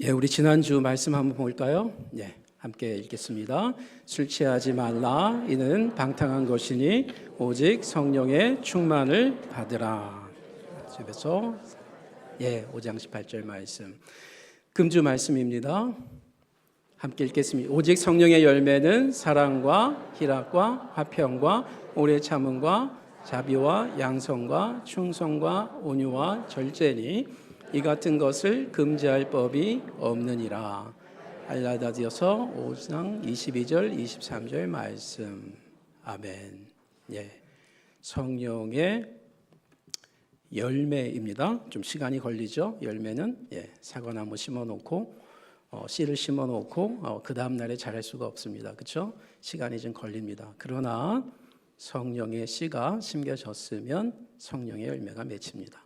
예, 우리 지난주 말씀 한번 볼까요? 예, 함께 읽겠습니다. 술 취하지 말라. 이는 방탕한 것이니 오직 성령의 충만을 받으라. 집에서 5장 18절 말씀. 금주 말씀입니다. 함께 읽겠습니다. 오직 성령의 열매는 사랑과 희락과 화평과 오래 참음과 자비와 양성과 충성과 온유와 절제니 이 같은 것을 금지할 법이 없느니라. 갈라디아서 5장 22절 23절 말씀. 아멘. 성령의 열매입니다. 좀 시간이 걸리죠. 열매는 사과나무 심어놓고 씨를 심어놓고 그 다음 날에 자랄 수가 없습니다. 그렇죠? 시간이 좀 걸립니다. 그러나 성령의 씨가 심겨졌으면 성령의 열매가 맺힙니다.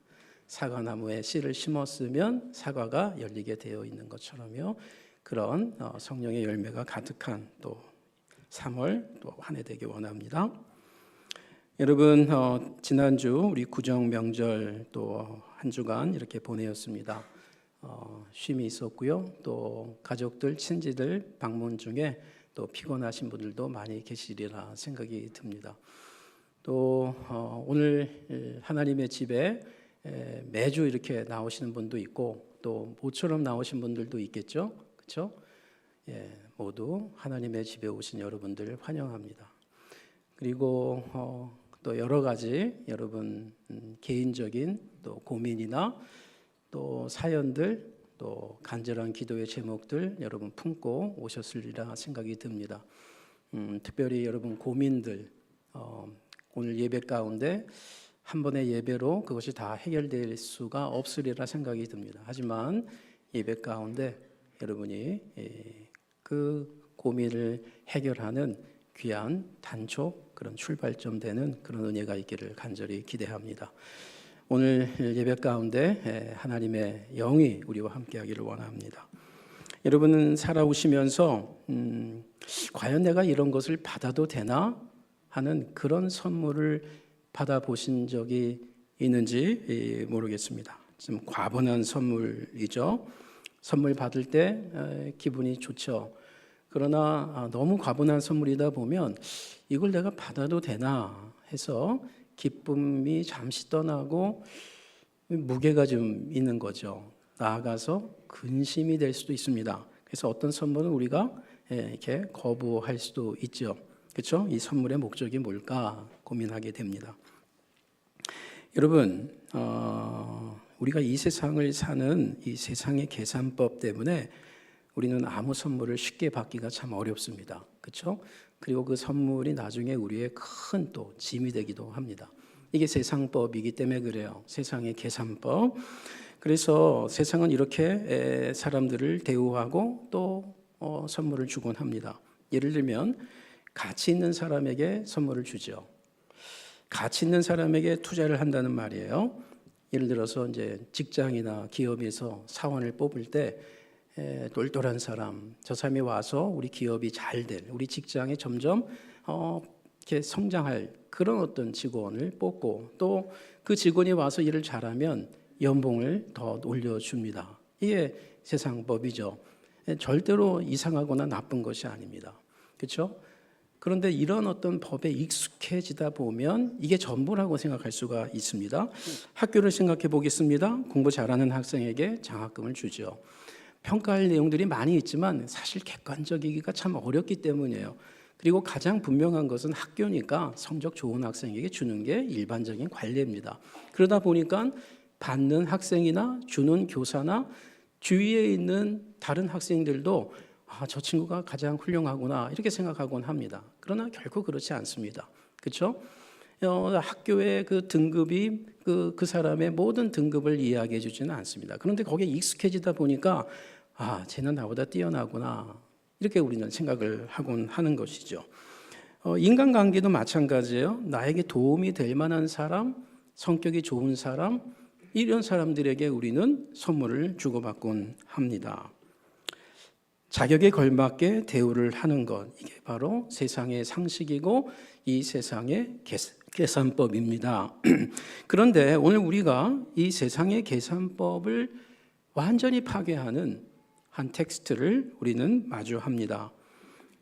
사과나무에 씨를 심었으면 사과가 열리게 되어 있는 것처럼요. 그런 성령의 열매가 가득한 또 3월 또 한 해 되기 원합니다. 여러분, 지난주 우리 구정 명절 또 한 주간 이렇게 보내었습니다. 쉼이 있었고요. 또 가족들, 친지들 방문 중에 또 피곤하신 분들도 많이 계시리라 생각이 듭니다. 또 오늘 하나님의 집에 매주 이렇게 나오시는 분도 있고 또 모처럼 나오신 분들도 있겠죠. 그렇죠? 모두 하나님의 집에 오신 여러분들 환영합니다. 그리고 또 여러 가지 여러분 개인적인 또 고민이나 또 사연들 또 간절한 기도의 제목들 여러분 품고 오셨으리라 생각이 듭니다. 특별히 여러분 고민들 오늘 예배 가운데 한 번의 예배로 그것이 다 해결될 수가 없으리라 생각이 듭니다. 하지만 예배 가운데 여러분이 그 고민을 해결하는 귀한 단촉 그런 출발점 되는 그런 은혜가 있기를 간절히 기대합니다. 오늘 예배 가운데 하나님의 영이 우리와 함께하기를 원합니다. 여러분은 살아오시면서 과연 내가 이런 것을 받아도 되나 하는 그런 선물을 받아보신 적이 있는지 모르겠습니다. 좀 과분한 선물이죠. 선물 받을 때 기분이 좋죠. 그러나 너무 과분한 선물이다 보면 이걸 내가 받아도 되나 해서 기쁨이 잠시 떠나고 무게가 좀 있는 거죠. 나아가서 근심이 될 수도 있습니다. 그래서 어떤 선물은 우리가 이렇게 거부할 수도 있죠. 그렇죠? 이 선물의 목적이 뭘까 고민하게 됩니다. 여러분, 우리가 이 세상을 사는 이 세상의 계산법 때문에 우리는 아무 선물을 쉽게 받기가 참 어렵습니다. 그렇죠? 그리고 그 선물이 나중에 우리의 큰 또 짐이 되기도 합니다. 이게 세상법이기 때문에 그래요. 세상의 계산법. 그래서 세상은 이렇게 사람들을 대우하고 또 선물을 주곤 합니다. 예를 들면 가치 있는 사람에게 선물을 주죠. 가치 있는 사람에게 투자를 한다는 말이에요. 예를 들어서 이제 직장이나 기업에서 사원을 뽑을 때 똘똘한 사람, 저 사람이 와서 우리 기업이 잘 될, 우리 직장이 점점 이렇게 성장할 그런 어떤 직원을 뽑고 또 그 직원이 와서 일을 잘하면 연봉을 더 올려줍니다. 이게 세상법이죠. 절대로 이상하거나 나쁜 것이 아닙니다. 그렇죠? 그런데 이런 어떤 법에 익숙해지다 보면 이게 전부라고 생각할 수가 있습니다. 학교를 생각해 보겠습니다. 공부 잘하는 학생에게 장학금을 주죠. 평가할 내용들이 많이 있지만 사실 객관적이기가 참 어렵기 때문이에요. 그리고 가장 분명한 것은 학교니까 성적 좋은 학생에게 주는 게 일반적인 관례입니다. 그러다 보니까 받는 학생이나 주는 교사나 주위에 있는 다른 학생들도 저 친구가 가장 훌륭하구나 이렇게 생각하곤 합니다. 그러나 결코 그렇지 않습니다. 그렇죠? 학교의 그 등급이 그 사람의 모든 등급을 이야기해 주지는 않습니다. 그런데 거기에 익숙해지다 보니까 쟤는 나보다 뛰어나구나 이렇게 우리는 생각을 하곤 하는 것이죠. 인간관계도 마찬가지예요. 나에게 도움이 될 만한 사람, 성격이 좋은 사람 이런 사람들에게 우리는 선물을 주고받곤 합니다. 자격에 걸맞게 대우를 하는 것 이게 바로 세상의 상식이고 이 세상의 계산법입니다. 그런데 오늘 우리가 이 세상의 계산법을 완전히 파괴하는 한 텍스트를 우리는 마주합니다.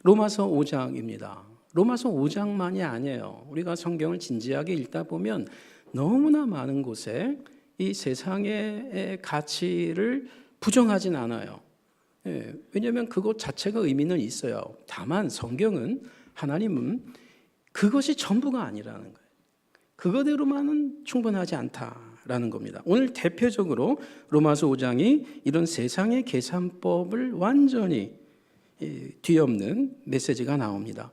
로마서 5장입니다. 로마서 5장만이 아니에요. 우리가 성경을 진지하게 읽다 보면 너무나 많은 곳에 이 세상의 가치를 부정하진 않아요. 왜냐하면 그것 자체가 의미는 있어요. 다만 성경은, 하나님은 그것이 전부가 아니라는 거예요. 그거대로만은 충분하지 않다라는 겁니다. 오늘 대표적으로 로마서 5장이 이런 세상의 계산법을 완전히 뒤엎는 메시지가 나옵니다.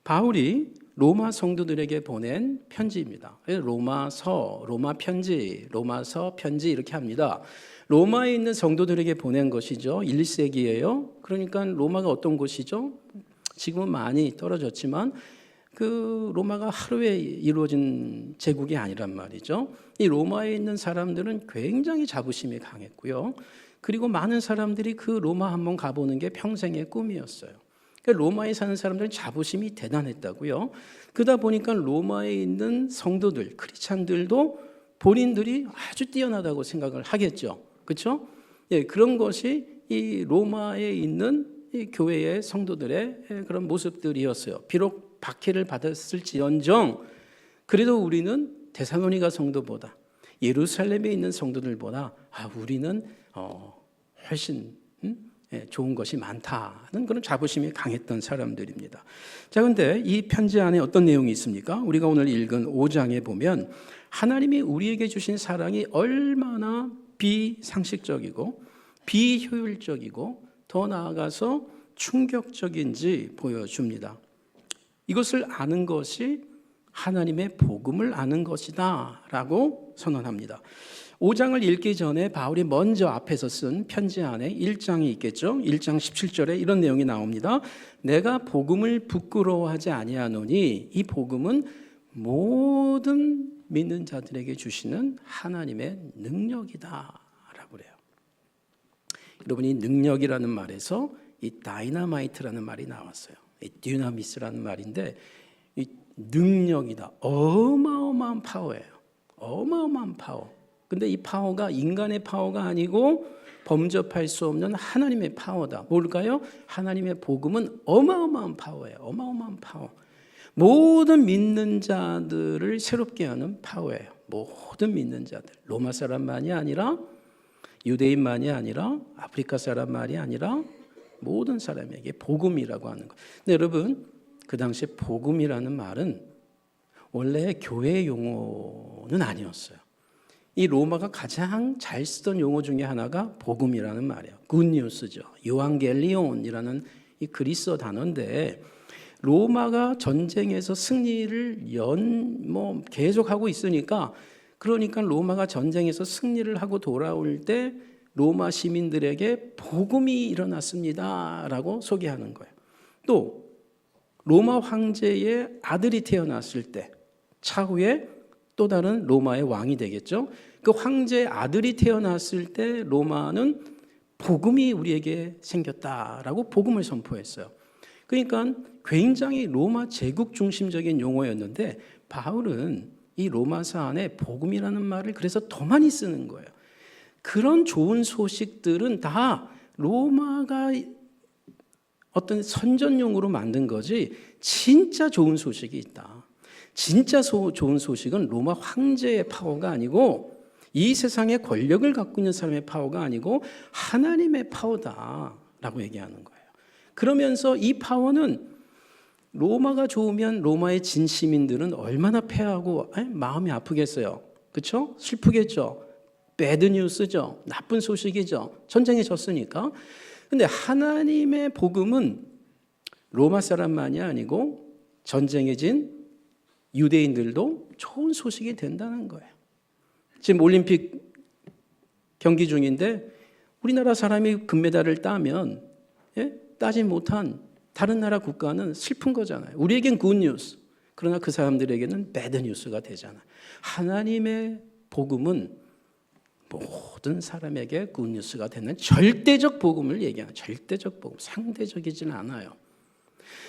바울이 로마 성도들에게 보낸 편지입니다. 로마서, 로마 편지, 로마서 편지 이렇게 합니다. 로마에 있는 성도들에게 보낸 것이죠. 1세기예요. 그러니까 로마가 어떤 곳이죠? 지금은 많이 떨어졌지만 그 로마가 하루에 이루어진 제국이 아니란 말이죠. 이 로마에 있는 사람들은 굉장히 자부심이 강했고요. 그리고 많은 사람들이 그 로마 한번 가보는 게 평생의 꿈이었어요. 그러니까 로마에 사는 사람들은 자부심이 대단했다고요. 그러다 보니까 로마에 있는 성도들, 크리스찬들도 본인들이 아주 뛰어나다고 생각을 하겠죠. 그렇죠? 예, 그런 것이 이 로마에 있는 이 교회의 성도들의 그런 모습들이었어요. 비록 박해를 받았을지언정 그래도 우리는 데살로니가 성도보다, 예루살렘에 있는 성도들보다 우리는 훨씬 좋은 것이 많다는 그런 자부심이 강했던 사람들입니다. 자, 그런데 이 편지 안에 어떤 내용이 있습니까? 우리가 오늘 읽은 5장에 보면 하나님이 우리에게 주신 사랑이 얼마나 비상식적이고 비효율적이고 더 나아가서 충격적인지 보여줍니다. 이것을 아는 것이 하나님의 복음을 아는 것이다 라고 선언합니다. 5장을 읽기 전에 바울이 먼저 앞에서 쓴 편지 안에 1장이 있겠죠. 1장 17절에 이런 내용이 나옵니다. 내가 복음을 부끄러워하지 아니하노니 이 복음은 모든 믿는 자들에게 주시는 하나님의 능력이다 라고 그래요. 여러분이 능력이라는 말에서 이 다이나마이트라는 말이 나왔어요. 이 듀나미스라는 말인데 이 능력이다. 어마어마한 파워예요. 어마어마한 파워. 근데 이 파워가 인간의 파워가 아니고 범접할 수 없는 하나님의 파워다. 뭘까요? 하나님의 복음은 어마어마한 파워예요. 어마어마한 파워. 모든 믿는 자들을 새롭게 하는 파워예요. 모든 믿는 자들. 로마 사람만이 아니라 유대인만이 아니라 아프리카 사람만이 아니라 모든 사람에게 복음이라고 하는 것. 근데 여러분, 그 당시에 복음이라는 말은 원래 교회 용어는 아니었어요. 이 로마가 가장 잘 쓰던 용어 중에 하나가 복음이라는 말이에요. 굿뉴스죠. 요한겔리온이라는 이 그리스어 단어인데 로마가 전쟁에서 승리를 계속하고 있으니까 그러니까 로마가 전쟁에서 승리를 하고 돌아올 때 로마 시민들에게 복음이 일어났습니다라고 소개하는 거예요. 또 로마 황제의 아들이 태어났을 때 차후에 또 다른 로마의 왕이 되겠죠. 그 황제의 아들이 태어났을 때 로마는 복음이 우리에게 생겼다라고 복음을 선포했어요. 그러니까 굉장히 로마 제국 중심적인 용어였는데 바울은 이 로마서 안에 복음이라는 말을 그래서 더 많이 쓰는 거예요. 그런 좋은 소식들은 다 로마가 어떤 선전용으로 만든 거지 진짜 좋은 소식이 있다. 진짜 좋은 소식은 로마 황제의 파워가 아니고 이 세상의 권력을 갖고 있는 사람의 파워가 아니고 하나님의 파워다라고 얘기하는 거예요. 그러면서 이 파워는 로마가 좋으면 로마의 진시민들은 얼마나 패하고 마음이 아프겠어요. 그렇죠? 슬프겠죠. 배드 뉴스죠. 나쁜 소식이죠. 전쟁에 졌으니까. 근데 하나님의 복음은 로마 사람만이 아니고 전쟁에 진 유대인들도 좋은 소식이 된다는 거예요. 지금 올림픽 경기 중인데 우리나라 사람이 금메달을 따면 따지 못한 다른 나라 국가는 슬픈 거잖아요. 우리에겐 굿뉴스. 그러나 그 사람들에게는 배드뉴스가 되잖아요. 하나님의 복음은 모든 사람에게 굿뉴스가 되는 절대적 복음을 얘기하는 절대적 복음. 상대적이지는 않아요.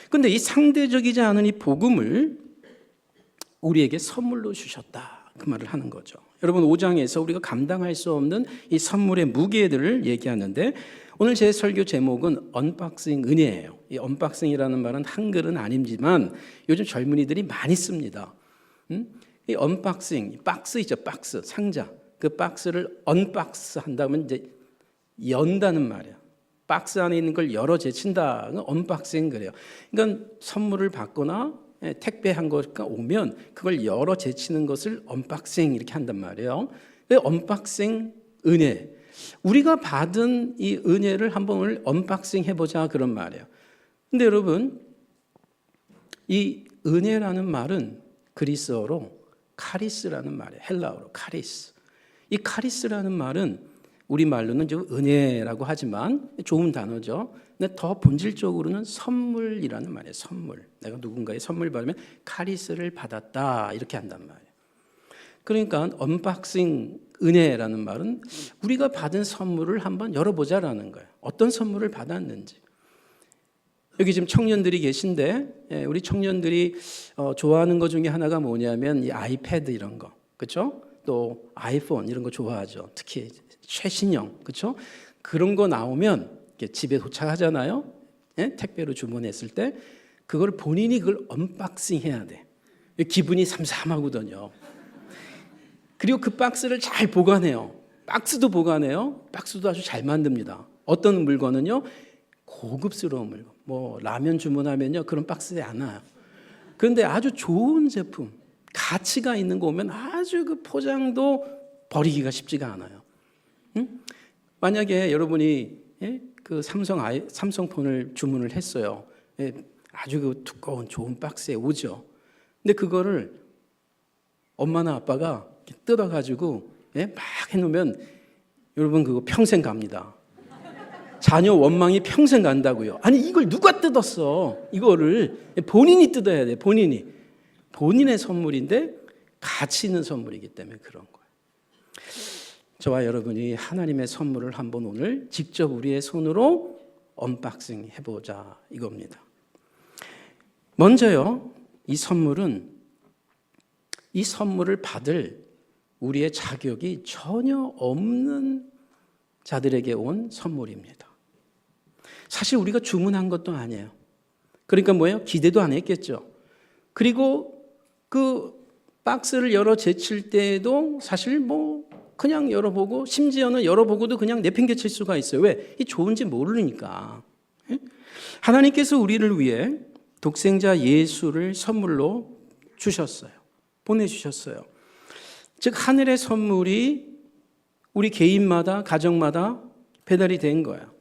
그런데 이 상대적이지 않은 이 복음을 우리에게 선물로 주셨다. 그 말을 하는 거죠. 여러분 5장에서 우리가 감당할 수 없는 이 선물의 무게들을 얘기하는데 오늘 제 설교 제목은 언박싱 은혜예요. 이 언박싱이라는 말은 한글은 아니지만 요즘 젊은이들이 많이 씁니다. 이 언박싱, 박스 있죠, 박스, 상자. 그 박스를 언박스 한다면 이제 연다는 말이에요. 박스 안에 있는 걸 열어 제친다. 언박싱 그래요. 그러니까 선물을 받거나 택배한 거가 오면 그걸 열어 제치는 것을 언박싱 이렇게 한단 말이에요. 언박싱 은혜. 우리가 받은 이 은혜를 한번 오늘 언박싱 해보자 그런 말이에요. 근데 여러분 이 은혜라는 말은 그리스어로 카리스라는 말이에요. 헬라어로 카리스. 이 카리스라는 말은 우리말로는 좀 은혜라고 하지만 좋은 단어죠. 근데 더 본질적으로는 선물이라는 말이에요. 선물. 내가 누군가의 선물 받으면 카리스를 받았다 이렇게 한단 말이에요. 그러니까 언박싱 은혜라는 말은 우리가 받은 선물을 한번 열어보자라는 거예요. 어떤 선물을 받았는지. 여기 지금 청년들이 계신데 우리 청년들이 좋아하는 것 중에 하나가 뭐냐면 이 아이패드 이런 거, 그렇죠? 또 아이폰 이런 거 좋아하죠. 특히 최신형, 그렇죠? 그런 거 나오면 집에 도착하잖아요. 택배로 주문했을 때 그걸 본인이 그걸 언박싱 해야 돼. 기분이 삼삼하거든요. 그리고 그 박스를 잘 보관해요. 박스도 보관해요. 박스도 아주 잘 만듭니다. 어떤 물건은요, 고급스러운 물건. 뭐 라면 주문하면요, 그런 박스에 안 와요. 그런데 아주 좋은 제품, 가치가 있는 거 오면 아주 그 포장도 버리기가 쉽지가 않아요. 응? 만약에 여러분이 그 삼성폰을 주문을 했어요. 아주 그 두꺼운 좋은 박스에 오죠. 근데 그거를 엄마나 아빠가 뜯어가지고 막 해놓으면 여러분 그거 평생 갑니다. 자녀 원망이 평생 간다고요. 아니 이걸 누가 뜯었어? 이거를 본인이 뜯어야 돼. 본인의 선물인데 가치 있는 선물이기 때문에 그런 거예요. 저와 여러분이 하나님의 선물을 한번 오늘 직접 우리의 손으로 언박싱 해보자 이겁니다. 먼저요, 이 선물을 받을 우리의 자격이 전혀 없는 자들에게 온 선물입니다. 사실 우리가 주문한 것도 아니에요. 그러니까 뭐예요? 기대도 안 했겠죠. 그리고 그 박스를 열어 제칠 때에도 사실 뭐 그냥 열어보고 심지어는 열어보고도 그냥 내팽개칠 수가 있어요. 왜? 이 좋은지 모르니까. 하나님께서 우리를 위해 독생자 예수를 선물로 주셨어요. 보내주셨어요. 즉 하늘의 선물이 우리 개인마다 가정마다 배달이 된 거예요.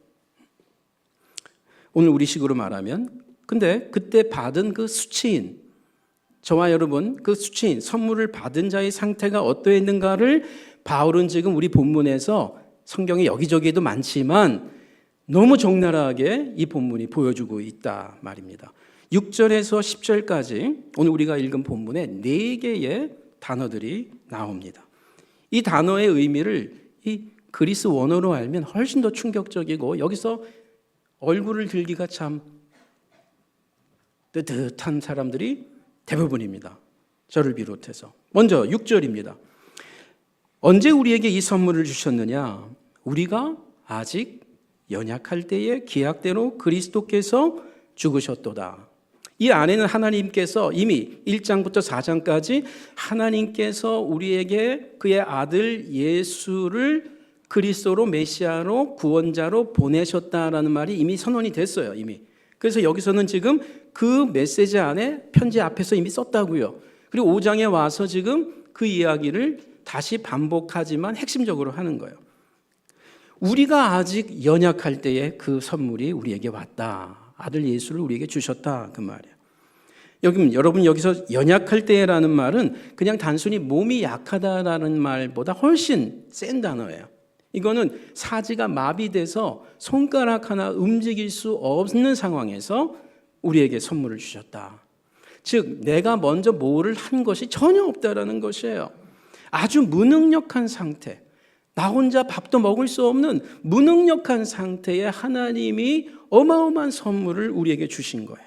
오늘 우리식으로 말하면 근데 그때 받은 그 수치인 저와 여러분 그 수치인 선물을 받은 자의 상태가 어떠했는가를 바울은 지금 우리 본문에서 성경에 여기저기도 많지만 너무 적나라하게 이 본문이 보여주고 있다 말입니다. 6절에서 10절까지 오늘 우리가 읽은 본문에 4개의 단어들이 나옵니다. 이 단어의 의미를 이 그리스 원어로 알면 훨씬 더 충격적이고 여기서 얼굴을 들기가 참 뜨뜻한 사람들이 대부분입니다. 저를 비롯해서. 먼저 6절입니다. 언제 우리에게 이 선물을 주셨느냐? 우리가 아직 연약할 때에 기약대로 그리스도께서 죽으셨도다. 이 안에는 하나님께서 이미 1장부터 4장까지 하나님께서 우리에게 그의 아들 예수를 그리스도로 메시아로 구원자로 보내셨다라는 말이 이미 선언이 됐어요. 이미. 그래서 여기서는 지금 그 메시지 안에 편지 앞에서 이미 썼다고요. 그리고 5장에 와서 지금 그 이야기를 다시 반복하지만 핵심적으로 하는 거예요. 우리가 아직 연약할 때에 그 선물이 우리에게 왔다. 아들 예수를 우리에게 주셨다. 그 말이에요. 여러분 여기서 연약할 때라는 말은 그냥 단순히 몸이 약하다라는 말보다 훨씬 센 단어예요. 이거는 사지가 마비돼서 손가락 하나 움직일 수 없는 상황에서 우리에게 선물을 주셨다. 즉 내가 먼저 뭐를 한 것이 전혀 없다라는 것이에요. 아주 무능력한 상태, 나 혼자 밥도 먹을 수 없는 무능력한 상태에 하나님이 어마어마한 선물을 우리에게 주신 거예요.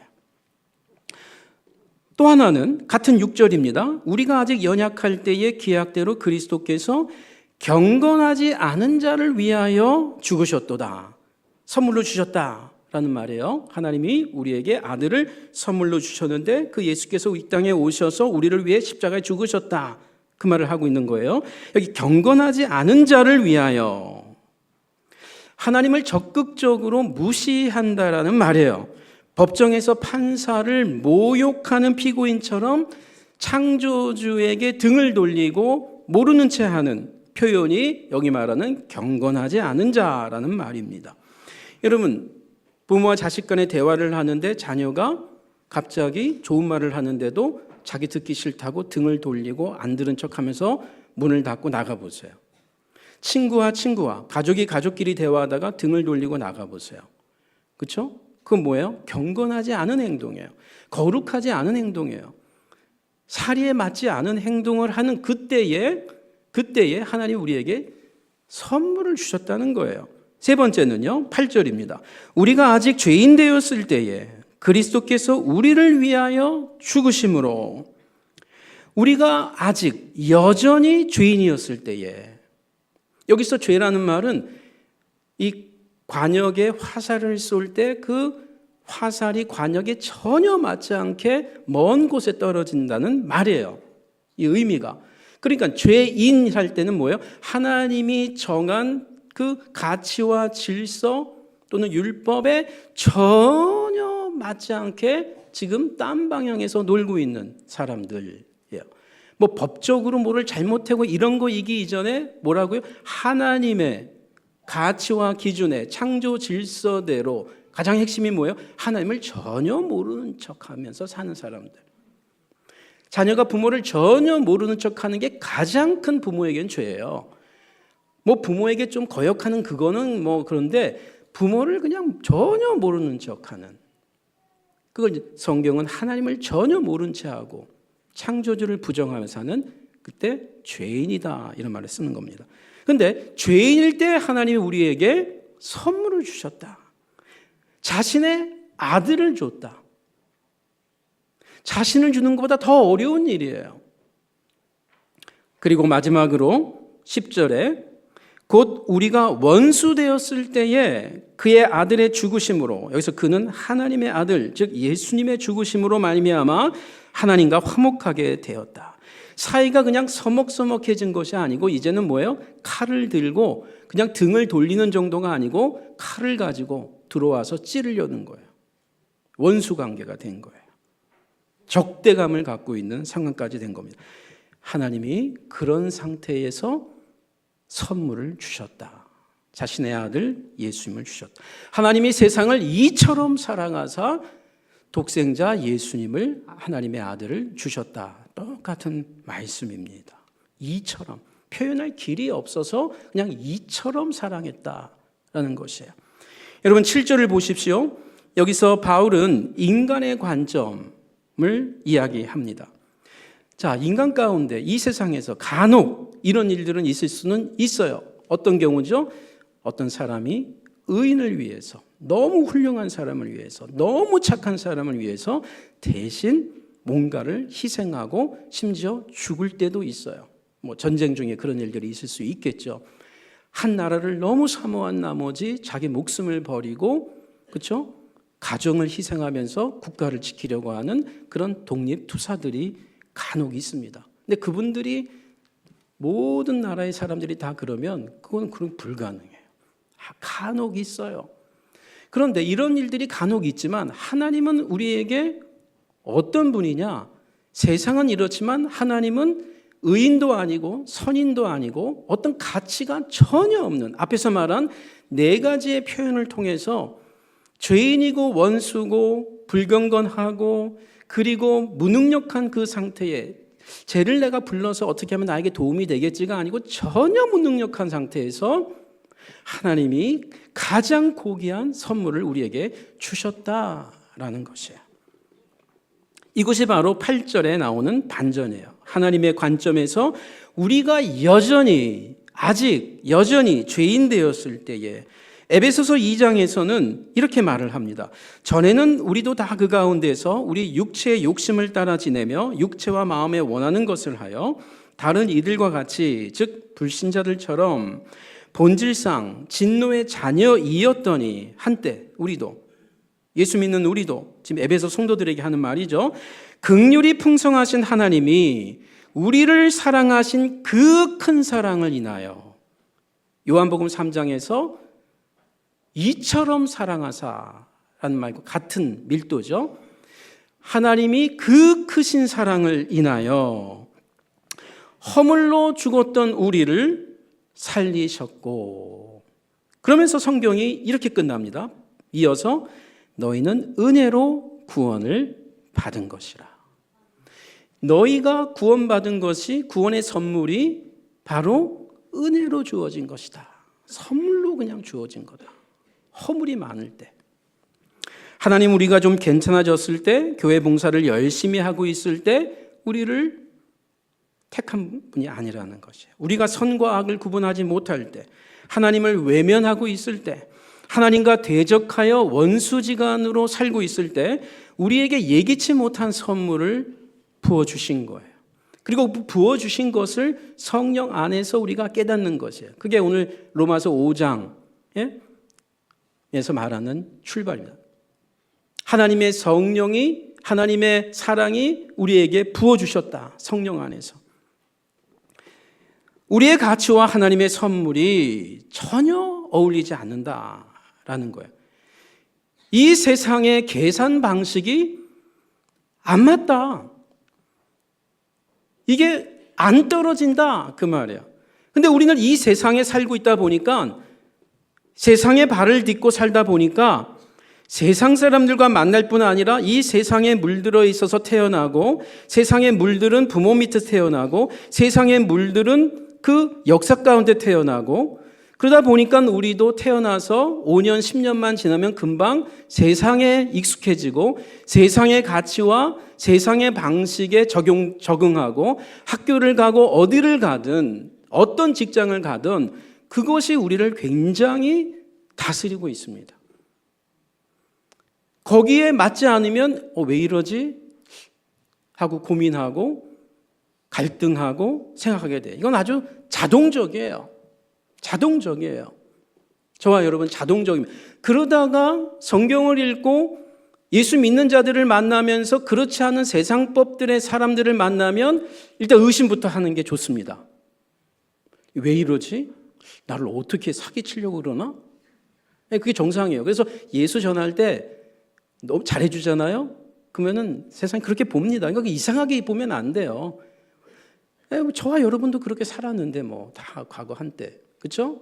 또 하나는 같은 6절입니다. 우리가 아직 연약할 때에 기약대로 그리스도께서 경건하지 않은 자를 위하여 죽으셨도다. 선물로 주셨다라는 말이에요. 하나님이 우리에게 아들을 선물로 주셨는데 그 예수께서 이 땅에 오셔서 우리를 위해 십자가에 죽으셨다. 그 말을 하고 있는 거예요. 여기 경건하지 않은 자를 위하여, 하나님을 적극적으로 무시한다라는 말이에요. 법정에서 판사를 모욕하는 피고인처럼 창조주에게 등을 돌리고 모르는 채 하는 표현이 여기 말하는 경건하지 않은 자라는 말입니다. 여러분, 부모와 자식 간의 대화를 하는데 자녀가 갑자기 좋은 말을 하는데도 자기 듣기 싫다고 등을 돌리고 안 들은 척하면서 문을 닫고 나가보세요. 친구와 가족이 가족끼리 대화하다가 등을 돌리고 나가보세요. 그렇죠? 그건 뭐예요? 경건하지 않은 행동이에요. 거룩하지 않은 행동이에요. 사리에 맞지 않은 행동을 하는 그때에 하나님 우리에게 선물을 주셨다는 거예요. 세 번째는요, 8절입니다. 우리가 아직 죄인 되었을 때에 그리스도께서 우리를 위하여 죽으심으로, 우리가 아직 여전히 죄인이었을 때에, 여기서 죄라는 말은 이 관역에 화살을 쏠 때 그 화살이 관역에 전혀 맞지 않게 먼 곳에 떨어진다는 말이에요. 이 의미가. 그러니까 죄인 할 때는 뭐예요? 하나님이 정한 그 가치와 질서 또는 율법에 전혀 맞지 않게 지금 딴 방향에서 놀고 있는 사람들이에요. 뭐 법적으로 뭐를 잘못하고 이런 거 이기 이전에 뭐라고요? 하나님의 가치와 기준에 창조 질서대로 가장 핵심이 뭐예요? 하나님을 전혀 모르는 척하면서 사는 사람들. 자녀가 부모를 전혀 모르는 척하는 게 가장 큰 부모에겐 죄예요. 뭐 부모에게 좀 거역하는 그거는 뭐 그런데 부모를 그냥 전혀 모르는 척하는, 그걸 성경은 하나님을 전혀 모른 채하고 창조주를 부정하면서 사는, 그때 죄인이다 이런 말을 쓰는 겁니다. 그런데 죄인일 때 하나님이 우리에게 선물을 주셨다. 자신의 아들을 줬다. 자신을 주는 것보다 더 어려운 일이에요. 그리고 마지막으로 10절에 곧 우리가 원수 되었을 때에 그의 아들의 죽으심으로, 여기서 그는 하나님의 아들 즉 예수님의 죽으심으로 말미암아 하나님과 화목하게 되었다. 사이가 그냥 서먹서먹해진 것이 아니고 이제는 뭐예요? 칼을 들고 그냥 등을 돌리는 정도가 아니고 칼을 가지고 들어와서 찌르려는 거예요. 원수 관계가 된 거예요. 적대감을 갖고 있는 상황까지 된 겁니다. 하나님이 그런 상태에서 선물을 주셨다. 자신의 아들 예수님을 주셨다. 하나님이 세상을 이처럼 사랑하사 독생자 예수님을, 하나님의 아들을 주셨다. 똑같은 말씀입니다. 이처럼, 표현할 길이 없어서 그냥 이처럼 사랑했다라는 것이에요. 여러분 7절을 보십시오. 여기서 바울은 인간의 관점을 이야기합니다. 자, 인간 가운데 이 세상에서 간혹 이런 일들은 있을 수는 있어요. 어떤 경우죠? 어떤 사람이 의인을 위해서, 너무 훌륭한 사람을 위해서, 너무 착한 사람을 위해서 대신 뭔가를 희생하고 심지어 죽을 때도 있어요. 뭐 전쟁 중에 그런 일들이 있을 수 있겠죠. 한 나라를 너무 사모한 나머지 자기 목숨을 버리고, 그렇죠? 가정을 희생하면서 국가를 지키려고 하는 그런 독립투사들이 간혹 있습니다. 근데 그분들이 모든 나라의 사람들이 다 그러면 그건 불가능해요. 간혹 있어요. 그런데 이런 일들이 간혹 있지만 하나님은 우리에게 어떤 분이냐? 세상은 이렇지만 하나님은 의인도 아니고 선인도 아니고 어떤 가치가 전혀 없는, 앞에서 말한 네 가지의 표현을 통해서 죄인이고 원수고 불경건하고 그리고 무능력한 그 상태에, 죄를 내가 불러서 어떻게 하면 나에게 도움이 되겠지가 아니고 전혀 무능력한 상태에서 하나님이 가장 고귀한 선물을 우리에게 주셨다라는 것이에요. 이것이 바로 8절에 나오는 반전이에요. 하나님의 관점에서 우리가 여전히, 아직 여전히 죄인 되었을 때에, 에베소서 2장에서는 이렇게 말을 합니다. 전에는 우리도 다 그 가운데서 우리 육체의 욕심을 따라 지내며 육체와 마음에 원하는 것을 하여 다른 이들과 같이 즉 불신자들처럼 본질상 진노의 자녀이었더니 한때 우리도 예수 믿는 우리도 지금 에베소 성도들에게 하는 말이죠. 긍휼이 풍성하신 하나님이 우리를 사랑하신 그 큰 사랑을 인하여 요한복음 3장에서 이처럼 사랑하사라는 말과 같은 밀도죠. 하나님이 그 크신 사랑을 인하여 허물로 죽었던 우리를 살리셨고, 그러면서 성경이 이렇게 끝납니다. 이어서 너희는 은혜로 구원을 받은 것이라. 너희가 구원받은 것이, 구원의 선물이 바로 은혜로 주어진 것이다. 선물로 그냥 주어진 거다. 허물이 많을 때, 하나님 우리가 좀 괜찮아졌을 때, 교회 봉사를 열심히 하고 있을 때 우리를 택한 분이 아니라는 것이에요. 우리가 선과 악을 구분하지 못할 때, 하나님을 외면하고 있을 때, 하나님과 대적하여 원수지간으로 살고 있을 때 우리에게 예기치 못한 선물을 부어주신 거예요. 그리고 부어주신 것을 성령 안에서 우리가 깨닫는 것이에요. 그게 오늘 로마서 5장에서 말하는 출발입니다. 하나님의 성령이, 하나님의 사랑이 우리에게 부어주셨다. 성령 안에서. 우리의 가치와 하나님의 선물이 전혀 어울리지 않는다라는 거예요. 이 세상의 계산 방식이 안 맞다. 이게 안 떨어진다 그 말이에요. 근데 우리는 이 세상에 살고 있다 보니까, 세상에 발을 딛고 살다 보니까 세상 사람들과 만날 뿐 아니라 이 세상에 물들어 있어서 태어나고, 세상의 물들은 부모 밑에 태어나고, 세상의 물들은 그 역사 가운데 태어나고, 그러다 보니까 우리도 태어나서 5년, 10년만 지나면 금방 세상에 익숙해지고 세상의 가치와 세상의 방식에 적응하고, 학교를 가고 어디를 가든 어떤 직장을 가든 그것이 우리를 굉장히 다스리고 있습니다. 거기에 맞지 않으면 왜 이러지? 하고 고민하고 갈등하고 생각하게 돼요. 이건 아주 자동적이에요. 자동적이에요. 저와 여러분 자동적입니다. 그러다가 성경을 읽고 예수 믿는 자들을 만나면서 그렇지 않은 세상법들의 사람들을 만나면 일단 의심부터 하는 게 좋습니다. 왜 이러지? 나를 어떻게 사기치려고 그러나? 그게 정상이에요. 그래서 예수 전할 때 너무 잘해주잖아요? 그러면은 세상이 그렇게 봅니다. 그러니까 이상하게 보면 안 돼요. 저와 여러분도 그렇게 살았는데 다 과거 한때, 그렇죠?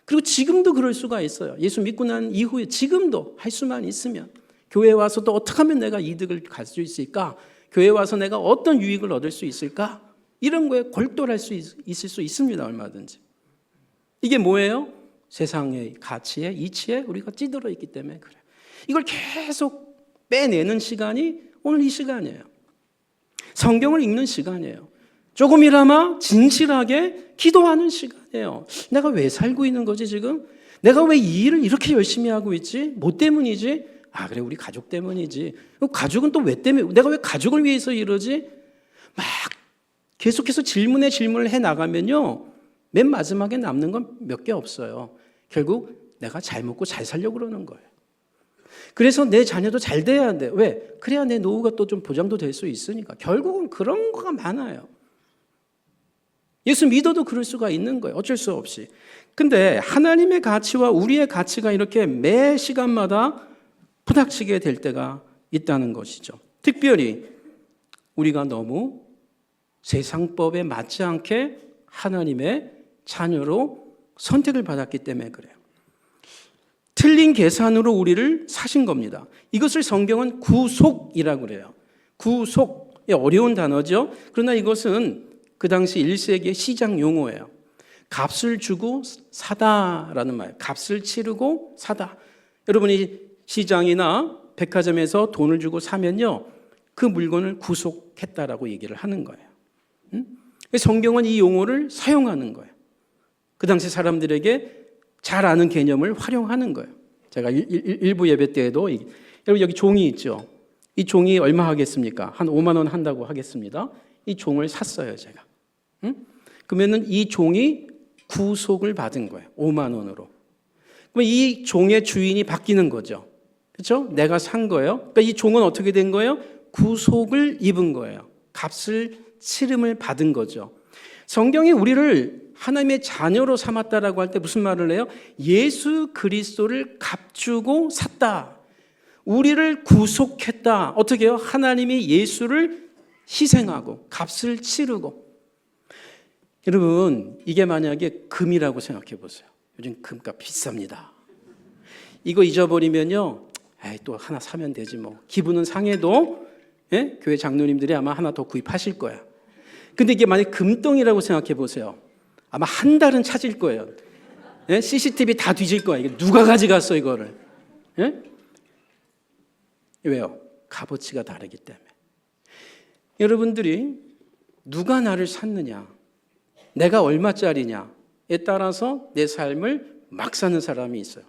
그리고 지금도 그럴 수가 있어요. 예수 믿고 난 이후에 지금도 할 수만 있으면, 교회에 와서 또 어떻게 하면 내가 이득을 갈 수 있을까? 교회에 와서 내가 어떤 유익을 얻을 수 있을까? 이런 거에 골똘할 수 있을 수 있습니다. 얼마든지. 이게 뭐예요? 세상의 가치에, 이치에 우리가 찌들어 있기 때문에 그래요. 이걸 계속 빼내는 시간이 오늘 이 시간이에요. 성경을 읽는 시간이에요. 조금이나마 진실하게 기도하는 시간이에요. 내가 왜 살고 있는 거지 지금? 내가 왜 이 일을 이렇게 열심히 하고 있지? 뭐 때문이지? 그래 우리 가족 때문이지. 가족은 또 왜 때문에? 내가 왜 가족을 위해서 이러지? 막 계속해서 질문을 해나가면요, 맨 마지막에 남는 건 몇 개 없어요. 결국 내가 잘 먹고 잘 살려고 그러는 거예요. 그래서 내 자녀도 잘 돼야 돼. 왜? 그래야 내 노후가 또 좀 보장도 될 수 있으니까. 결국은 그런 거가 많아요. 예수 믿어도 그럴 수가 있는 거예요. 어쩔 수 없이. 근데 하나님의 가치와 우리의 가치가 이렇게 매 시간마다 부닥치게 될 때가 있다는 것이죠. 특별히 우리가 너무 세상법에 맞지 않게 하나님의 자녀로 선택을 받았기 때문에 그래요. 틀린 계산으로 우리를 사신 겁니다. 이것을 성경은 구속이라고 그래요. 구속, 어려운 단어죠. 그러나 이것은 그 당시 1세기의 시장 용어예요. 값을 주고 사다라는 말. 값을 치르고 사다. 여러분이 시장이나 백화점에서 돈을 주고 사면요, 그 물건을 구속했다라고 얘기를 하는 거예요. 성경은 이 용어를 사용하는 거예요. 그 당시 사람들에게 잘 아는 개념을 활용하는 거예요. 제가 일부 예배 때에도 여러분 여기 종이 있죠. 이 종이 얼마 하겠습니까? 한 5만 원 한다고 하겠습니다. 이 종을 샀어요, 제가. 그러면은 이 종이 구속을 받은 거예요. 5만 원으로. 그럼 이 종의 주인이 바뀌는 거죠. 그렇죠? 내가 산 거예요. 그러니까 이 종은 어떻게 된 거예요? 구속을 입은 거예요. 값을 치름을 받은 거죠. 성경이 우리를 하나님의 자녀로 삼았다라고 할 때 무슨 말을 해요? 예수 그리스도를 값주고 샀다. 우리를 구속했다. 어떻게 해요? 하나님이 예수를 희생하고 값을 치르고. 여러분, 이게 만약에 금이라고 생각해 보세요. 요즘 금값 비쌉니다. 이거 잊어버리면요, 또 하나 사면 되지 뭐. 기분은 상해도 교회 장로님들이 아마 하나 더 구입하실 거야. 근데 이게 만약 금덩이라고 생각해 보세요. 아마 한 달은 찾을 거예요. CCTV 다 뒤질 거야. 이게 누가 가져갔어 이거를? 왜요? 값어치가 다르기 때문에. 여러분들이 누가 나를 샀느냐, 내가 얼마짜리냐에 따라서 내 삶을 막 사는 사람이 있어요.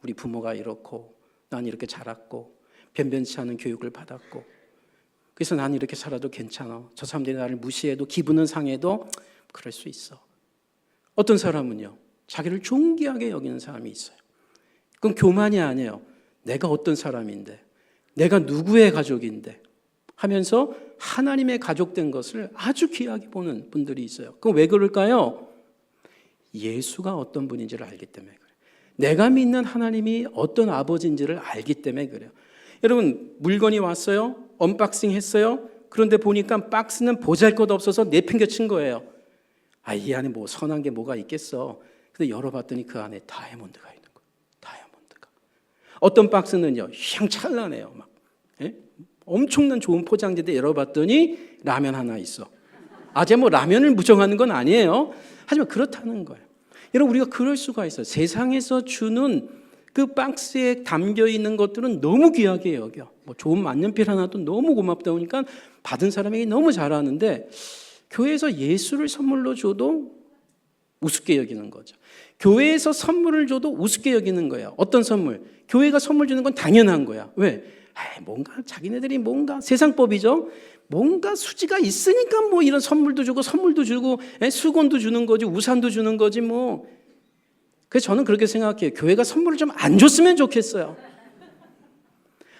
우리 부모가 이렇고 난 이렇게 자랐고 변변치 않은 교육을 받았고 그래서 난 이렇게 살아도 괜찮아. 저 사람들이 나를 무시해도 기분은 상해도 그럴 수 있어. 어떤 사람은요, 자기를 존귀하게 여기는 사람이 있어요. 그건 교만이 아니에요. 내가 어떤 사람인데, 내가 누구의 가족인데 하면서 하나님의 가족된 것을 아주 귀하게 보는 분들이 있어요. 그럼 왜 그럴까요? 예수가 어떤 분인지를 알기 때문에 그래요. 내가 믿는 하나님이 어떤 아버지인지를 알기 때문에 그래요. 여러분, 물건이 왔어요. 언박싱 했어요. 그런데 보니까 박스는 보잘것없어서 내팽개친 거예요. 이 안에 뭐 선한 게 뭐가 있겠어. 근데 열어봤더니 그 안에 다이아몬드가 있는 거예요. 다이아몬드가. 어떤 박스는요, 휘황찬란해요. 막 엄청난 좋은 포장지인데 열어봤더니 라면 하나 있어. 제가 뭐 라면을 무정하는 건 아니에요. 하지만 그렇다는 거예요. 여러분, 우리가 그럴 수가 있어요. 세상에서 주는 그 박스에 담겨 있는 것들은 너무 귀하게 여겨. 뭐 좋은 만년필 하나도 너무 고맙다 보니까 받은 사람에게 너무 잘하는데, 교회에서 예수를 선물로 줘도 우습게 여기는 거죠. 교회에서 선물을 줘도 우습게 여기는 거예요. 어떤 선물? 교회가 선물 주는 건 당연한 거야. 왜? 뭔가 자기네들이 뭔가 세상법이죠. 뭔가 수지가 있으니까 뭐 이런 선물도 주고 수건도 주는 거지, 우산도 주는 거지 뭐. 그래서 저는 그렇게 생각해요. 교회가 선물을 좀 안 줬으면 좋겠어요.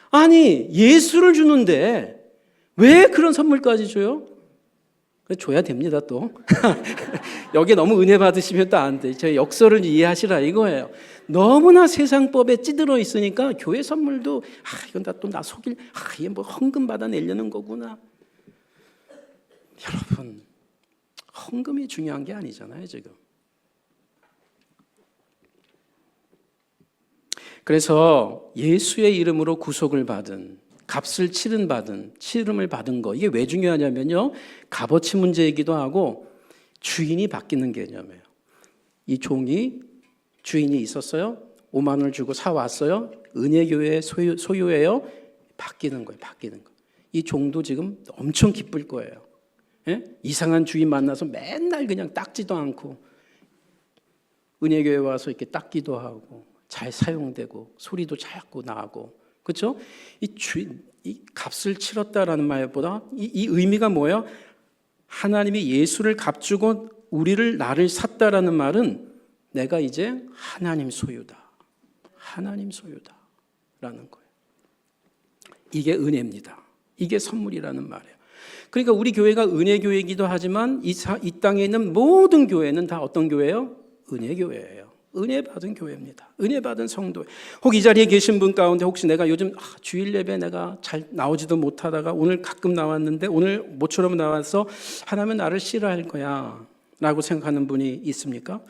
아니, 예수를 주는데 왜 그런 선물까지 줘요? 줘야 됩니다 또. 여기에 너무 은혜 받으시면 또 안 돼. 저 역설을 이해하시라 이거예요. 너무나 세상법에 찌들어 있으니까 교회 선물도 이건 다 또 나 속일, 이게 뭐 헌금 받아내려는 거구나. 여러분, 헌금이 중요한 게 아니잖아요 지금. 그래서 예수의 이름으로 구속을 받은, 값을 치름을 받은 거, 이게 왜 중요하냐면요, 값어치 문제이기도 하고 주인이 바뀌는 개념이에요. 이 종이 주인이 있었어요. 5만 원을 주고 사왔어요. 은혜교회 소유예요. 바뀌는 거예요. 이 종도 지금 엄청 기쁠 거예요. 이상한 주인 만나서 맨날 그냥 닦지도 않고 은혜교회 와서 이렇게 닦기도 하고 잘 사용되고 소리도 자꾸 나고, 그렇죠? 이 값을 치렀다라는 말보다 이 의미가 뭐예요? 하나님이 예수를 값주고 나를 샀다라는 말은 내가 이제 하나님 소유다라는 거예요. 이게 은혜입니다. 이게 선물이라는 말이에요. 그러니까 우리 교회가 은혜교회이기도 하지만 이 땅에 있는 모든 교회는 다 어떤 교회예요? 은혜교회예요. 은혜 받은 교회입니다. 은혜 받은 성도. 혹 이 자리에 계신 분 가운데 혹시 내가 요즘 주일 예배 내가 잘 나오지도 못하다가 오늘 가끔 나왔는데 오늘 모처럼 나와서 하나님은 나를 싫어할 거야 라고 생각하는 분이 있습니까?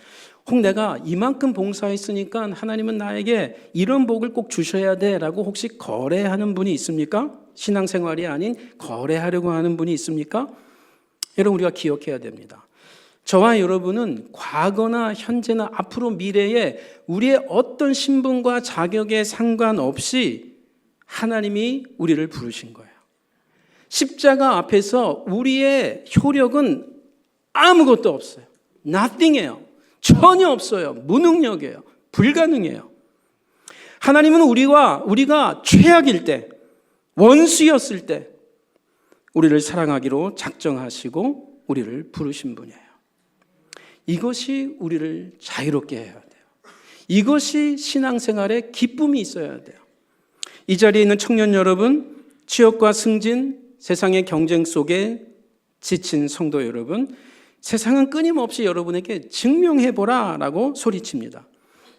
혹 내가 이만큼 봉사했으니까 하나님은 나에게 이런 복을 꼭 주셔야 돼 라고 혹시 거래하는 분이 있습니까? 신앙생활이 아닌 거래하려고 하는 분이 있습니까? 여러분, 우리가 기억해야 됩니다. 저와 여러분은 과거나 현재나 앞으로 미래에 우리의 어떤 신분과 자격에 상관없이 하나님이 우리를 부르신 거예요. 십자가 앞에서 우리의 효력은 아무것도 없어요. nothing이에요. 전혀 없어요. 무능력이에요. 불가능해요. 하나님은 우리가 최악일 때, 원수였을 때 우리를 사랑하기로 작정하시고 우리를 부르신 분이에요. 이것이 우리를 자유롭게 해야 돼요. 이것이 신앙생활에 기쁨이 있어야 돼요. 이 자리에 있는 청년 여러분, 취업과 승진, 세상의 경쟁 속에 지친 성도 여러분, 세상은 끊임없이 여러분에게 증명해보라 라고 소리칩니다.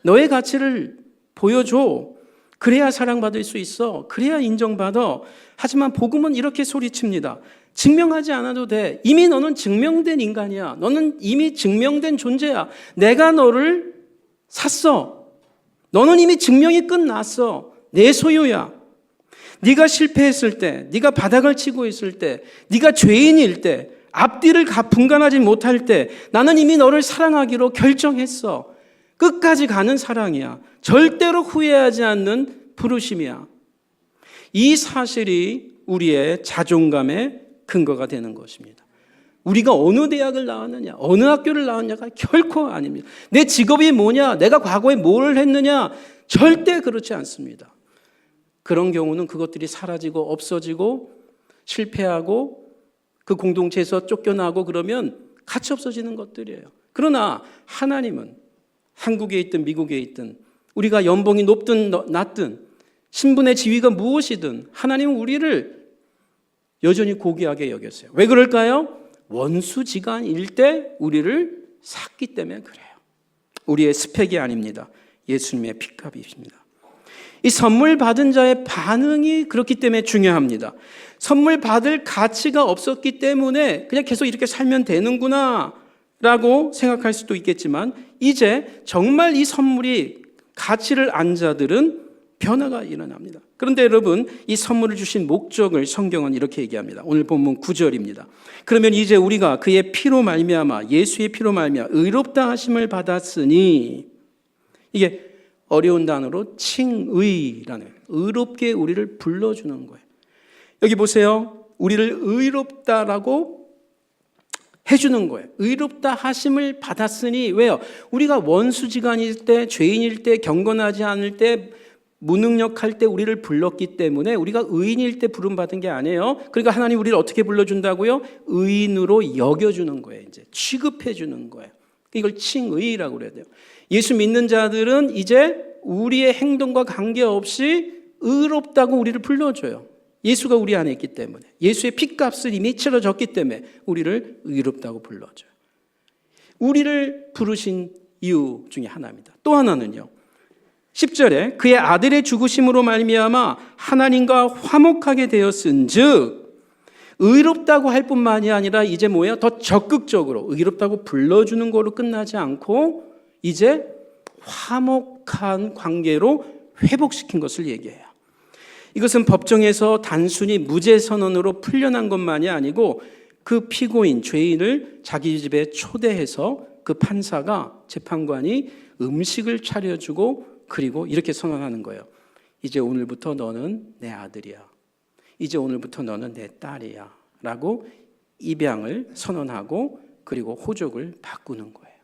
너의 가치를 보여줘. 그래야 사랑받을 수 있어. 그래야 인정받아. 하지만 복음은 이렇게 소리칩니다. 증명하지 않아도 돼. 이미 너는 증명된 인간이야. 너는 이미 증명된 존재야. 내가 너를 샀어. 너는 이미 증명이 끝났어. 내 소유야. 네가 실패했을 때, 네가 바닥을 치고 있을 때, 네가 죄인일 때, 앞뒤를 분간하지 못할 때 나는 이미 너를 사랑하기로 결정했어. 끝까지 가는 사랑이야. 절대로 후회하지 않는 부르심이야. 이 사실이 우리의 자존감의 근거가 되는 것입니다. 우리가 어느 대학을 나왔느냐, 어느 학교를 나왔냐가 결코 아닙니다. 내 직업이 뭐냐, 내가 과거에 뭘 했느냐, 절대 그렇지 않습니다. 그런 경우는 그것들이 사라지고 없어지고 실패하고 그 공동체에서 쫓겨나고 그러면 가치 없어지는 것들이에요. 그러나 하나님은 한국에 있든 미국에 있든 우리가 연봉이 높든 낮든 신분의 지위가 무엇이든 하나님은 우리를 여전히 고귀하게 여겼어요. 왜 그럴까요? 원수지간일 때 우리를 샀기 때문에 그래요. 우리의 스펙이 아닙니다. 예수님의 핏값이십니다. 이 선물 받은 자의 반응이 그렇기 때문에 중요합니다. 선물 받을 가치가 없었기 때문에 그냥 계속 이렇게 살면 되는구나 라고 생각할 수도 있겠지만 이제 정말 이 선물이 가치를 안 자들은 변화가 일어납니다. 그런데 여러분, 이 선물을 주신 목적을 성경은 이렇게 얘기합니다. 오늘 본문 9절입니다. 그러면 이제 우리가 그의 피로 말미암아, 예수의 피로 말미암아 의롭다 하심을 받았으니, 이게 어려운 단어로 칭의라는, 의롭게 우리를 불러주는 거예요. 여기 보세요. 우리를 의롭다라고 해주는 거예요. 의롭다 하심을 받았으니, 왜요? 우리가 원수지간일 때, 죄인일 때, 경건하지 않을 때, 무능력할 때 우리를 불렀기 때문에 우리가 의인일 때 부름받은 게 아니에요. 그러니까 하나님 우리를 어떻게 불러준다고요? 의인으로 여겨주는 거예요. 이제 취급해주는 거예요. 이걸 칭의라고 그래야 돼요. 예수 믿는 자들은 이제 우리의 행동과 관계없이 의롭다고 우리를 불러줘요. 예수가 우리 안에 있기 때문에, 예수의 핏값을 이미 치러졌기 때문에 우리를 의롭다고 불러줘요. 우리를 부르신 이유 중에 하나입니다. 또 하나는요, 10절에 그의 아들의 죽으심으로 말미암아 하나님과 화목하게 되었은즉, 의롭다고 할 뿐만이 아니라 이제 뭐야? 더 적극적으로 의롭다고 불러주는 거로 끝나지 않고 이제 화목한 관계로 회복시킨 것을 얘기해요. 이것은 법정에서 단순히 무죄 선언으로 풀려난 것만이 아니고 그 피고인, 죄인을 자기 집에 초대해서 그 판사가, 재판관이 음식을 차려주고 그리고 이렇게 선언하는 거예요. 이제 오늘부터 너는 내 아들이야. 이제 오늘부터 너는 내 딸이야. 라고 입양을 선언하고 그리고 호족을 바꾸는 거예요.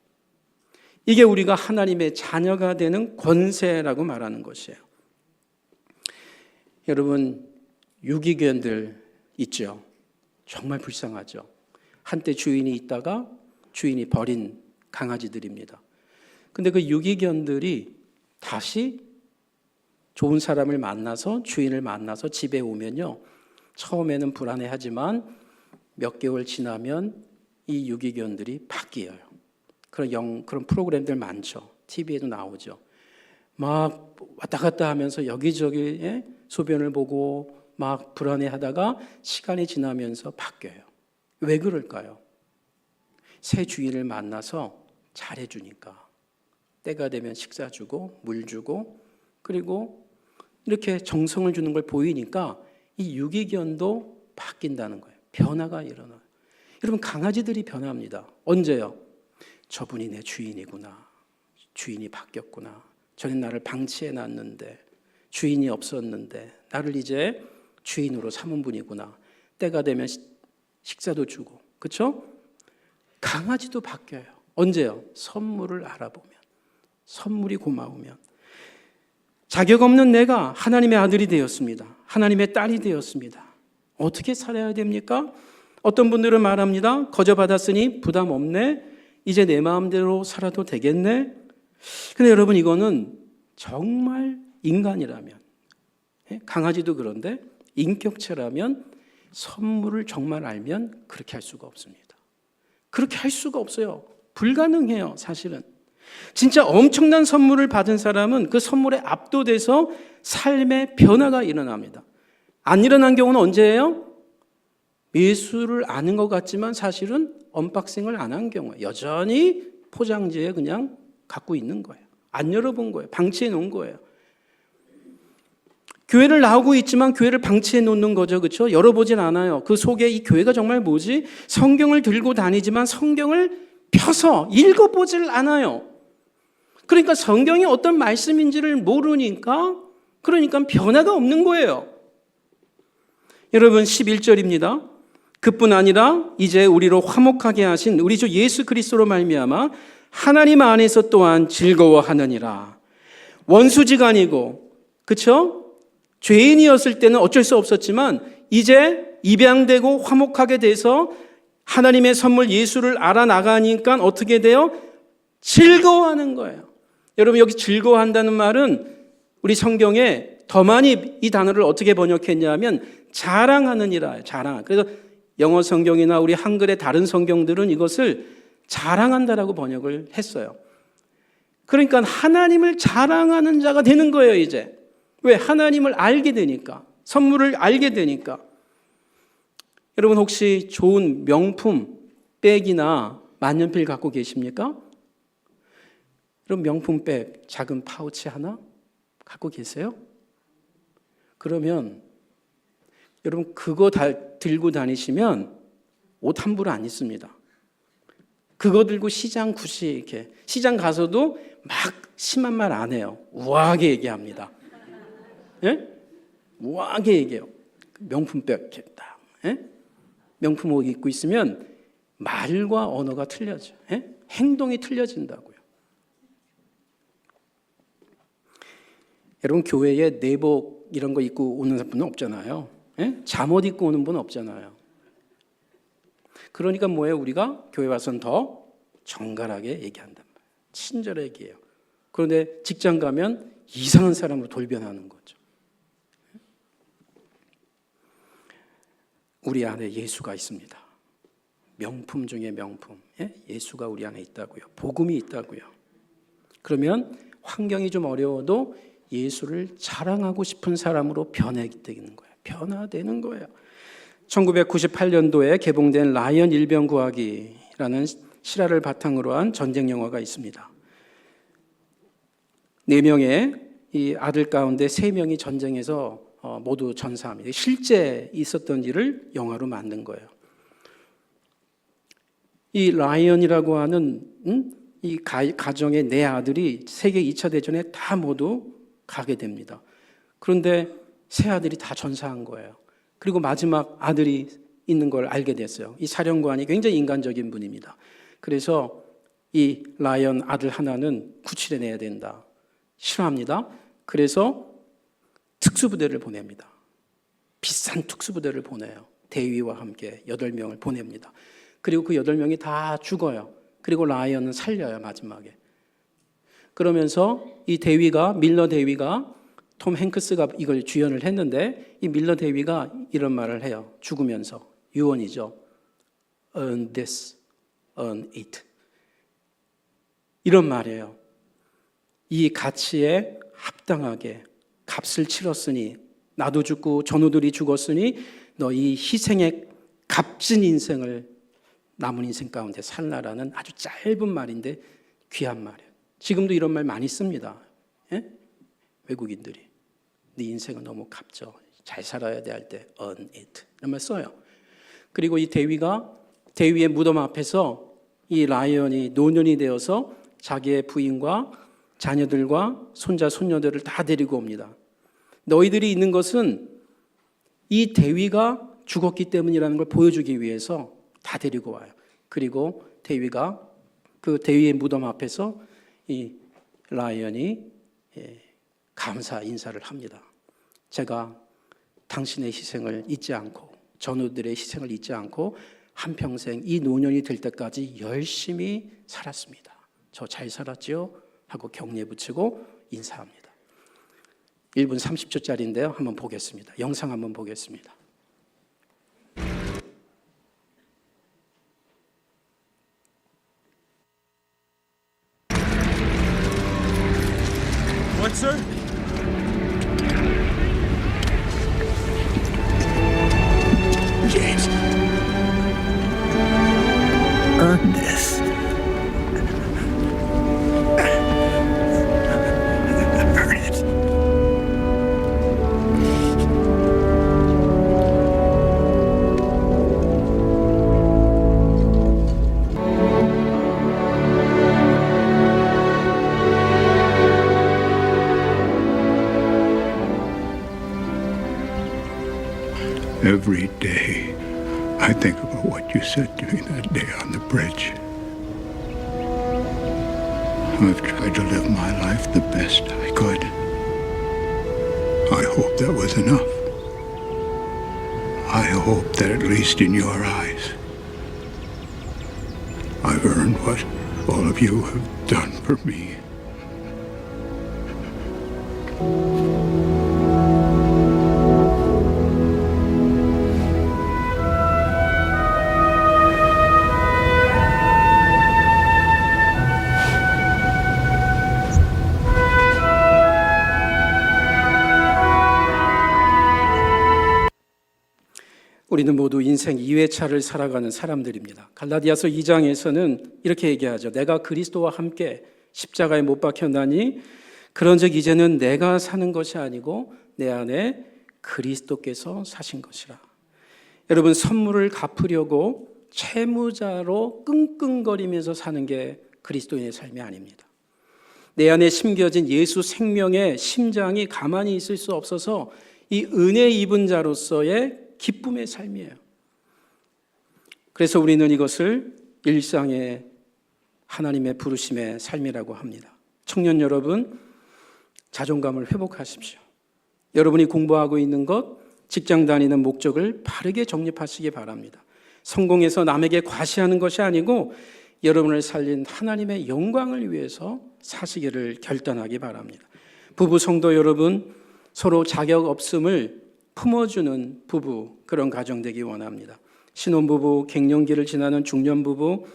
이게 우리가 하나님의 자녀가 되는 권세라고 말하는 것이에요. 여러분, 유기견들 있죠? 정말 불쌍하죠? 한때 주인이 있다가 주인이 버린 강아지들입니다. 근데 그 유기견들이 다시 좋은 사람을 만나서, 주인을 만나서 집에 오면요, 처음에는 불안해하지만 몇 개월 지나면 이 유기견들이 바뀌어요. 그런 프로그램들 많죠. TV에도 나오죠. 막 왔다 갔다 하면서 여기저기 소변을 보고 막 불안해하다가 시간이 지나면서 바뀌어요. 왜 그럴까요? 새 주인을 만나서 잘해주니까. 때가 되면 식사 주고 물 주고 그리고 이렇게 정성을 주는 걸 보이니까 이 유기견도 바뀐다는 거예요. 변화가 일어나요. 여러분, 강아지들이 변합니다. 언제요? 저분이 내 주인이구나. 주인이 바뀌었구나. 전에 나를 방치해놨는데, 주인이 없었는데 나를 이제 주인으로 삼은 분이구나. 때가 되면 식사도 주고, 그렇죠? 강아지도 바뀌어요. 언제요? 선물을 알아보면, 선물이 고마우면. 자격 없는 내가 하나님의 아들이 되었습니다. 하나님의 딸이 되었습니다. 어떻게 살아야 됩니까? 어떤 분들은 말합니다. 거저 받았으니 부담 없네. 이제 내 마음대로 살아도 되겠네. 근데 여러분, 이거는 정말 인간이라면, 강아지도 그런데 인격체라면 선물을 정말 알면 그렇게 할 수가 없습니다. 그렇게 할 수가 없어요. 불가능해요, 사실은. 진짜 엄청난 선물을 받은 사람은 그 선물에 압도돼서 삶의 변화가 일어납니다. 안 일어난 경우는 언제예요? 예수를 아는 것 같지만 사실은 언박싱을 안 한 경우에 여전히 포장지에 그냥 갖고 있는 거예요. 안 열어본 거예요. 방치해 놓은 거예요. 교회를 나오고 있지만 교회를 방치해 놓는 거죠. 그렇죠? 열어보진 않아요. 그 속에 이 교회가 정말 뭐지? 성경을 들고 다니지만 성경을 펴서 읽어보질 않아요. 그러니까 성경이 어떤 말씀인지를 모르니까 그러니까 변화가 없는 거예요. 여러분 11절입니다. 그뿐 아니라 이제 우리로 화목하게 하신 우리 주 예수 그리스도로 말미암아 하나님 안에서 또한 즐거워하느니라. 원수지간이고 그렇죠? 죄인이었을 때는 어쩔 수 없었지만 이제 입양되고 화목하게 돼서 하나님의 선물 예수를 알아나가니까 어떻게 돼요? 즐거워하는 거예요. 여러분 여기 즐거워한다는 말은 우리 성경에 더 많이 이 단어를 어떻게 번역했냐면 자랑하느니라. 자랑. 그래서 영어 성경이나 우리 한글의 다른 성경들은 이것을 자랑한다라고 번역을 했어요. 그러니까 하나님을 자랑하는 자가 되는 거예요, 이제. 왜? 하나님을 알게 되니까. 선물을 알게 되니까. 여러분 혹시 좋은 명품 백이나 만년필 갖고 계십니까? 그럼 명품 백, 작은 파우치 하나 갖고 계세요? 그러면 여러분 그거 들고 다니시면 옷 함부로 안 입습니다. 그거 들고 시장 굳이 이렇게 시장 가서도 막 심한 말 안 해요. 우아하게 얘기합니다. 예? 우아하게 얘기해요. 명품백 이렇게 딱, 예? 명품 옷 입고 있으면 말과 언어가 틀려져. 예? 행동이 틀려진다고요. 여러분 교회에 내복 이런 거 입고 오는 분은 없잖아요. 예? 잠옷 입고 오는 분은 없잖아요. 그러니까 뭐예요? 우리가 교회 와서는 더 정갈하게 얘기한단 말이에요. 친절하게 얘기해요. 그런데 직장 가면 이상한 사람으로 돌변하는 거죠. 우리 안에 예수가 있습니다. 명품 중에 명품. 예수가 우리 안에 있다고요. 복음이 있다고요. 그러면 환경이 좀 어려워도 예수를 자랑하고 싶은 사람으로 변화되는 거예요. 변화되는 거예요. 1998년도에 개봉된 라이언 일병 구하기라는 실화를 바탕으로 한 전쟁 영화가 있습니다. 4명의 이 아들 가운데 3명이 전쟁에서 모두 전사합니다. 실제 있었던 일을 영화로 만든 거예요. 이 라이언이라고 하는 이 가정의 4아들이 세계 2차 대전에 다 모두 가게 됩니다. 그런데 3아들이 다 전사한 거예요. 그리고 마지막 아들이 있는 걸 알게 됐어요. 이 사령관이 굉장히 인간적인 분입니다. 그래서 이 라이언 아들 하나는 구출해내야 된다. 싫어합니다. 그래서 특수부대를 보냅니다. 비싼 특수부대를 보내요. 대위와 함께 8명을 보냅니다. 그리고 그 8명이 다 죽어요. 그리고 라이언은 살려요, 마지막에. 그러면서 이 대위가, 밀러 대위가, 톰 행크스가 이걸 주연을 했는데 이 밀러 대위가 이런 말을 해요. 죽으면서. 유언이죠. Earn this, earn it. 이런 말이에요. 이 가치에 합당하게 값을 치렀으니 나도 죽고 전우들이 죽었으니 너 이 희생의 값진 인생을 남은 인생 가운데 살라라는 아주 짧은 말인데 귀한 말이에요. 지금도 이런 말 많이 씁니다. 예? 외국인들이 네 인생은 너무 값져. 잘 살아야 돼 할 때 earn it 이런 말 써요. 그리고 이 대위의 무덤 앞에서 이 라이언이 노년이 되어서 자기의 부인과 자녀들과 손자 손녀들을 다 데리고 옵니다. 너희들이 있는 것은 이 대위가 죽었기 때문이라는 걸 보여주기 위해서 다 데리고 와요. 그리고 대위가 그 대위의 무덤 앞에서 이 라이언이 감사 인사를 합니다. 제가 당신의 희생을 잊지 않고 전우들의 희생을 잊지 않고 한평생 이 노년이 될 때까지 열심히 살았습니다. 저 잘 살았지요? 하고 경례 붙이고 인사합니다. 1분 30초짜리인데요. 한번 보겠습니다. 영상 한번 보겠습니다. What, sir? James. Earn this. Earn it. Every day, I think about what you said to me that day on the bridge. I've tried to live my life the best I could. I hope that was enough. I hope that at least in your eyes, I've earned what all of you have done for me. 우리는 모두 인생 2회차를 살아가는 사람들입니다. 갈라디아서 2장에서는 이렇게 얘기하죠. 내가 그리스도와 함께 십자가에 못 박혔나니 그런즉 이제는 내가 사는 것이 아니고 내 안에 그리스도께서 사신 것이라. 여러분, 선물을 갚으려고 채무자로 끙끙거리면서 사는 게 그리스도인의 삶이 아닙니다. 내 안에 심겨진 예수 생명의 심장이 가만히 있을 수 없어서 이 은혜 입은 자로서의 기쁨의 삶이에요. 그래서 우리는 이것을 일상의 하나님의 부르심의 삶이라고 합니다. 청년 여러분, 자존감을 회복하십시오. 여러분이 공부하고 있는 것, 직장 다니는 목적을 바르게 정립하시기 바랍니다. 성공해서 남에게 과시하는 것이 아니고 여러분을 살린 하나님의 영광을 위해서 사시기를 결단하기 바랍니다. 부부 성도 여러분, 서로 자격 없음을 품어주는 부부, 그런 가정 되기 원합니다. 신혼부부, 갱년기를 지나는 중년부부,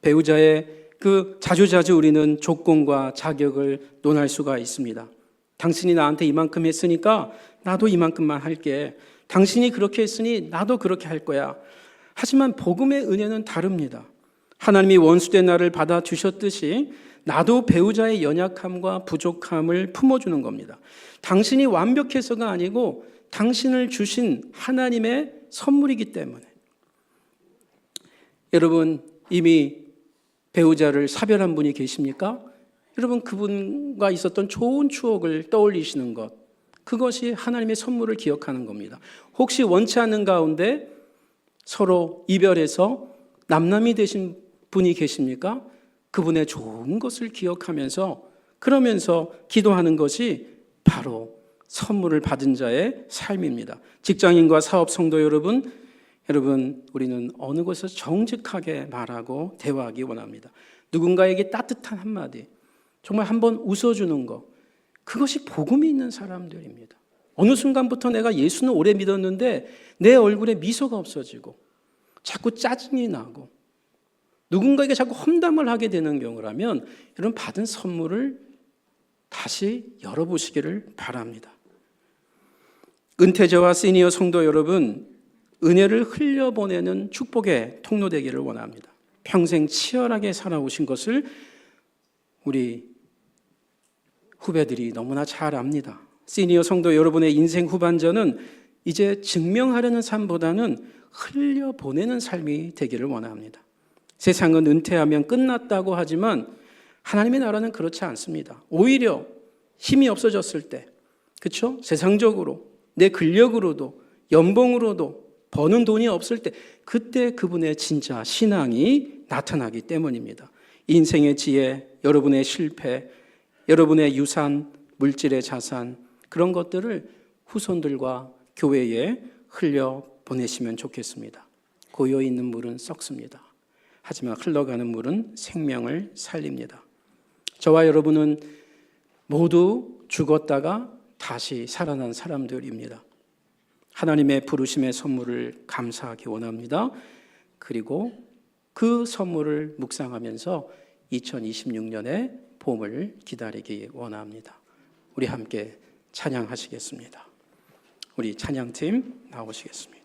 배우자의 그 자주자주 우리는 조건과 자격을 논할 수가 있습니다. 당신이 나한테 이만큼 했으니까 나도 이만큼만 할게. 당신이 그렇게 했으니 나도 그렇게 할 거야. 하지만 복음의 은혜는 다릅니다. 하나님이 원수된 나를 받아주셨듯이 나도 배우자의 연약함과 부족함을 품어주는 겁니다. 당신이 완벽해서가 아니고 당신을 주신 하나님의 선물이기 때문에. 여러분, 이미 배우자를 사별한 분이 계십니까? 여러분, 그분과 있었던 좋은 추억을 떠올리시는 것, 그것이 하나님의 선물을 기억하는 겁니다. 혹시 원치 않는 가운데 서로 이별해서 남남이 되신 분이 계십니까? 그분의 좋은 것을 기억하면서 그러면서 기도하는 것이 바로 선물을 받은 자의 삶입니다. 직장인과 사업 성도 여러분, 우리는 어느 곳에서 정직하게 말하고 대화하기 원합니다. 누군가에게 따뜻한 한마디, 정말 한번 웃어주는 것, 그것이 복음이 있는 사람들입니다. 어느 순간부터 내가 예수는 오래 믿었는데 내 얼굴에 미소가 없어지고 자꾸 짜증이 나고 누군가에게 자꾸 험담을 하게 되는 경우라면 여러분, 받은 선물을 다시 열어보시기를 바랍니다. 은퇴자와 시니어 성도 여러분, 은혜를 흘려보내는 축복의 통로 되기를 원합니다. 평생 치열하게 살아오신 것을 우리 후배들이 너무나 잘 압니다. 시니어 성도 여러분의 인생 후반전은 이제 증명하려는 삶보다는 흘려보내는 삶이 되기를 원합니다. 세상은 은퇴하면 끝났다고 하지만 하나님의 나라는 그렇지 않습니다. 오히려 힘이 없어졌을 때, 그렇죠? 세상적으로 내 근력으로도 연봉으로도 버는 돈이 없을 때, 그때 그분의 진짜 신앙이 나타나기 때문입니다. 인생의 지혜, 여러분의 실패, 여러분의 유산, 물질의 자산, 그런 것들을 후손들과 교회에 흘려 보내시면 좋겠습니다. 고여 있는 물은 썩습니다. 하지만 흘러가는 물은 생명을 살립니다. 저와 여러분은 모두 죽었다가 다시 살아난 사람들입니다. 하나님의 부르심의 선물을 감사하기 원합니다. 그리고 그 선물을 묵상하면서 2026년의 봄을 기다리기 원합니다. 우리 함께 찬양하시겠습니다. 우리 찬양팀 나오시겠습니다.